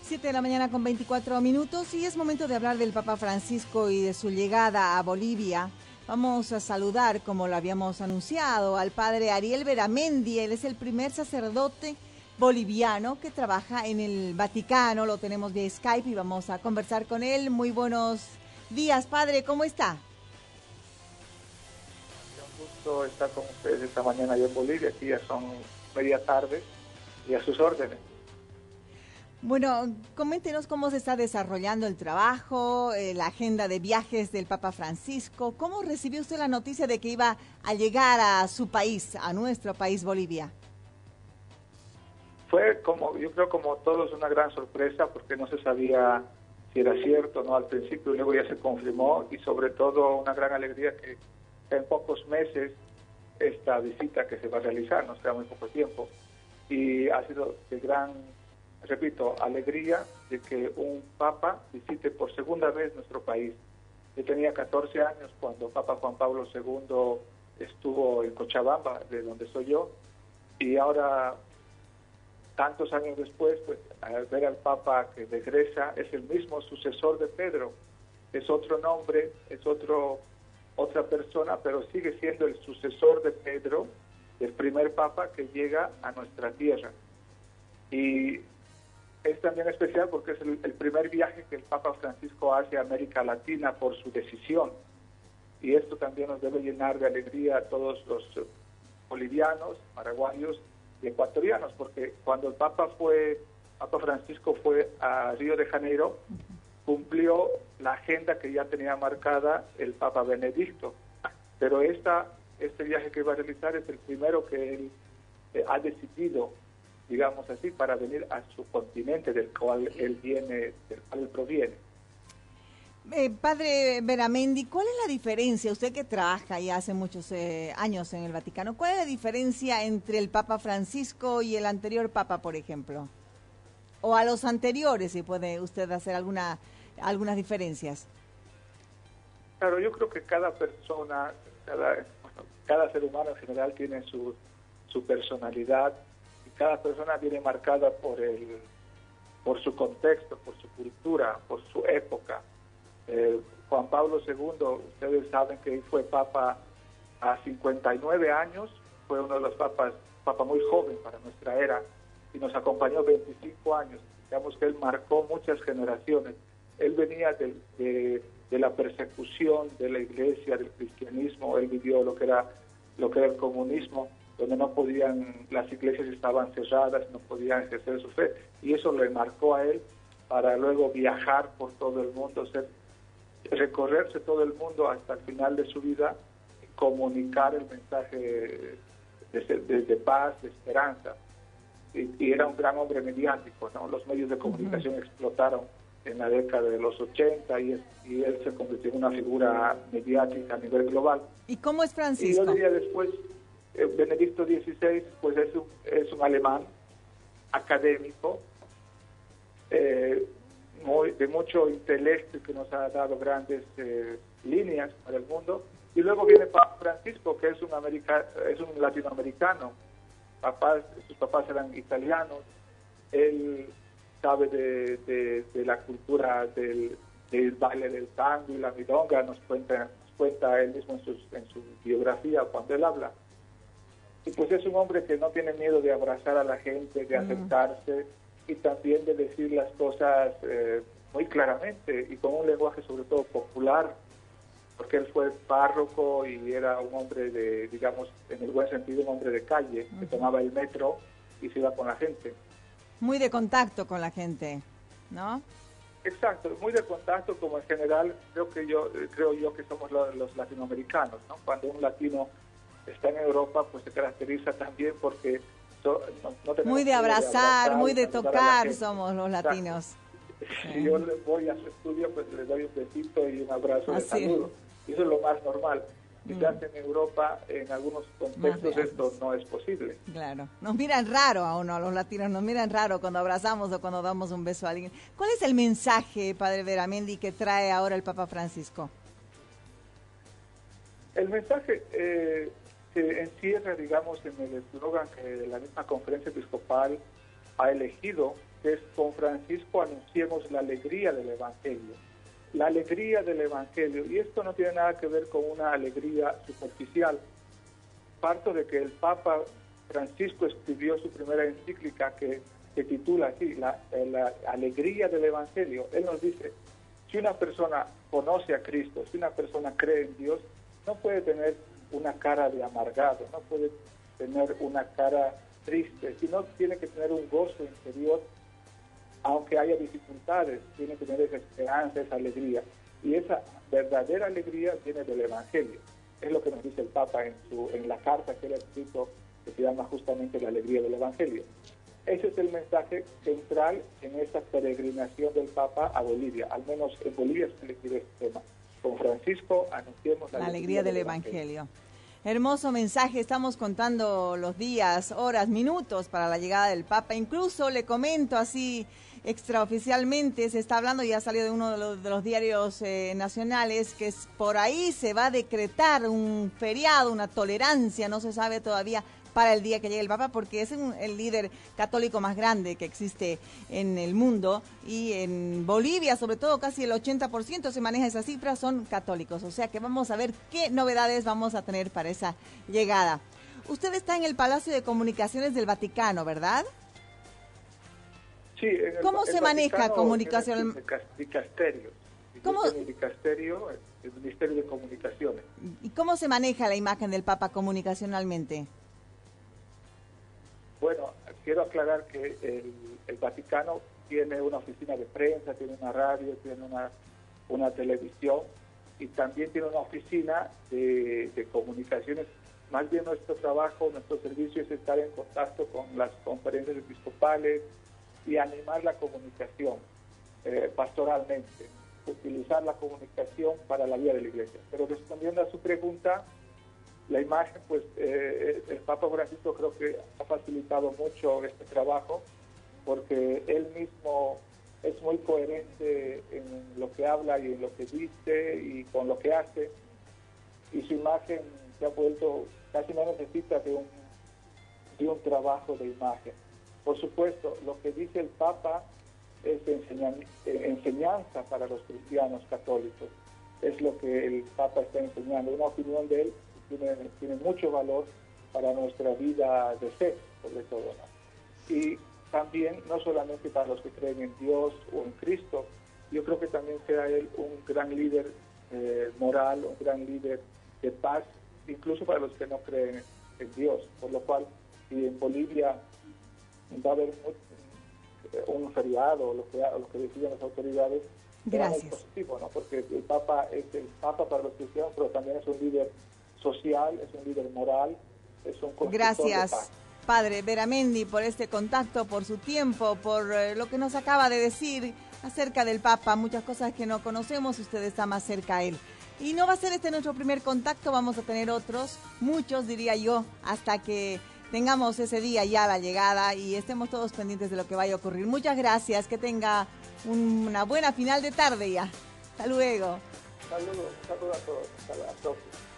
7 de la mañana con 24 minutos y es momento de hablar del Papa Francisco y de su llegada a Bolivia. Vamos a saludar, como lo habíamos anunciado, al padre Ariel Veramendi. Él es el primer sacerdote boliviano que trabaja en el Vaticano. Lo tenemos vía Skype y vamos a conversar con él. Muy buenos días, padre. ¿Cómo está? Un gusto estar con ustedes esta mañana allá en Bolivia. Aquí ya son media tarde y a sus órdenes. Bueno, coméntenos cómo se está desarrollando el trabajo, la agenda de viajes del Papa Francisco. ¿Cómo recibió usted la noticia de que iba a llegar a su país, a nuestro país, Bolivia? Fue yo creo como todos una gran sorpresa porque no se sabía si era cierto o no al principio y luego ya se confirmó y sobre todo una gran alegría que en pocos meses esta visita que se va a realizar, nos queda muy poco tiempo y ha sido de gran, repito, alegría de que un papa visite por segunda vez nuestro país. Yo tenía 14 años cuando Papa Juan Pablo II estuvo en Cochabamba, de donde soy yo, y ahora, tantos años después, pues al ver al Papa que regresa, es el mismo sucesor de Pedro, es otro nombre, es otra persona, pero sigue siendo el sucesor de Pedro, el primer Papa que llega a nuestra tierra. Y es también especial porque es el primer viaje que el Papa Francisco hace a América Latina por su decisión. Y esto también nos debe llenar de alegría a todos los bolivianos, paraguayos y ecuatorianos, porque cuando el Papa Francisco fue a Río de Janeiro, cumplió la agenda que ya tenía marcada el Papa Benedicto. Pero este viaje que va a realizar es el primero que él ha decidido, digamos así, para venir a su continente del cual él proviene. Padre Veramendi, ¿cuál es la diferencia, usted que trabaja ya hace muchos años en el Vaticano, cuál es la diferencia entre el Papa Francisco y el anterior Papa, por ejemplo? O a los anteriores, si puede usted hacer algunas diferencias. Claro, yo creo que cada persona, cada ser humano en general tiene su personalidad, cada persona viene marcada por su contexto, por su cultura, por su época. Juan Pablo II, ustedes saben que él fue papa a 59 años, fue uno de los papa muy joven para nuestra era, y nos acompañó 25 años. Digamos que él marcó muchas generaciones. Él venía de la persecución de la iglesia, del cristianismo, él vivió lo que era el comunismo, donde las iglesias estaban cerradas, no podían ejercer su fe, y eso le marcó a él para luego viajar por todo el mundo, recorrerse todo el mundo hasta el final de su vida, comunicar el mensaje de paz, de esperanza, y era un gran hombre mediático, ¿no? Los medios de comunicación explotaron en la década de los 80 y él se convirtió en una figura mediática a nivel global. ¿Y cómo es Francisco? Y yo diría después, Benedicto XVI, pues es un alemán académico, de mucho intelecto, que nos ha dado grandes líneas para el mundo. Y luego viene Papa Francisco, que es un latinoamericano. Sus papás eran italianos. Él sabe de la cultura del baile del tango y la milonga, nos cuenta él mismo en su biografía cuando él habla. Y pues es un hombre que no tiene miedo de abrazar a la gente, de aceptarse y también de decir las cosas muy claramente y con un lenguaje sobre todo popular, porque él fue párroco y era un hombre digamos, en el buen sentido, un hombre de calle, que tomaba el metro y se iba con la gente. Muy de contacto con la gente, ¿no? Exacto, muy de contacto, como en general creo yo que somos los latinoamericanos, ¿no? Cuando un latino está en Europa, pues se caracteriza también porque no tenemos muy de abrazar, muy de tocar somos los latinos. Si yo voy a su estudio, pues le doy un besito y un abrazo de saludo. Y eso es lo más normal. Quizás en Europa, en algunos contextos, esto no es posible. Claro. Nos miran raro a uno, a los latinos, nos miran raro cuando abrazamos o cuando damos un beso a alguien. ¿Cuál es el mensaje, Padre Veramendi, que trae ahora el Papa Francisco? El mensaje se encierra, digamos, en el eslogan que la misma conferencia episcopal ha elegido, que es con Francisco anunciemos la alegría del Evangelio. La alegría del Evangelio. Y esto no tiene nada que ver con una alegría superficial. Parto de que el Papa Francisco escribió su primera encíclica que se titula así, la alegría del Evangelio. Él nos dice, si una persona conoce a Cristo, si una persona cree en Dios, no puede tener una cara de amargado, no puede tener una cara triste, sino tiene que tener un gozo interior, aunque haya dificultades, tiene que tener esa esperanza, esa alegría. Y esa verdadera alegría viene del Evangelio. Es lo que nos dice el Papa en la carta que él ha escrito, que se llama justamente la alegría del Evangelio. Ese es el mensaje central en esta peregrinación del Papa a Bolivia. Al menos en Bolivia se elegido este tema. Con Francisco anunciemos la alegría del Evangelio. Hermoso mensaje, estamos contando los días, horas, minutos para la llegada del Papa. Incluso le comento así extraoficialmente, se está hablando, ya salió de uno de los diarios nacionales, que por ahí se va a decretar un feriado, una tolerancia, no se sabe todavía, para el día que llegue el Papa, porque es el líder católico más grande que existe en el mundo, y en Bolivia, sobre todo, casi el 80% se maneja esa cifra, son católicos. O sea que vamos a ver qué novedades vamos a tener para esa llegada. Usted está en el Palacio de Comunicaciones del Vaticano, ¿verdad? Sí. ¿Cómo se maneja comunicación? Dicasterio. ¿Cómo? El dicasterio, el Ministerio de Comunicaciones. ¿Y cómo se maneja la imagen del Papa comunicacionalmente? Bueno, quiero aclarar que el Vaticano tiene una oficina de prensa, tiene una radio, tiene una televisión y también tiene una oficina de comunicaciones. Más bien nuestro trabajo, nuestro servicio es estar en contacto con las conferencias episcopales y animar la comunicación pastoralmente, utilizar la comunicación para la vida de la Iglesia. Pero respondiendo a su pregunta, la imagen, pues el Papa Francisco creo que ha facilitado mucho este trabajo porque él mismo es muy coherente en lo que habla y en lo que dice y con lo que hace, y su imagen se ha vuelto, casi no necesita de un trabajo de imagen. Por supuesto, lo que dice el Papa es enseñanza para los cristianos católicos, es lo que el Papa está enseñando, una opinión de él tiene mucho valor para nuestra vida de fe, sobre todo, ¿no? Y también, no solamente para los que creen en Dios o en Cristo, yo creo que también sea él un gran líder moral, un gran líder de paz, incluso para los que no creen en Dios. Por lo cual, si en Bolivia va a haber un feriado, lo que deciden las autoridades, gracias, es positivo, ¿no? Porque el Papa es el Papa para los cristianos, pero también es un líder social, es un líder moral, es un constructor gracias, de paz. Padre Beramendi, por este contacto, por su tiempo, por lo que nos acaba de decir acerca del Papa, muchas cosas que no conocemos, usted está más cerca a él. Y no va a ser este nuestro primer contacto, vamos a tener otros, muchos diría yo, hasta que tengamos ese día ya la llegada y estemos todos pendientes de lo que vaya a ocurrir. Muchas gracias, que tenga una buena final de tarde ya. Hasta luego. Saludos a todos, hasta la próxima.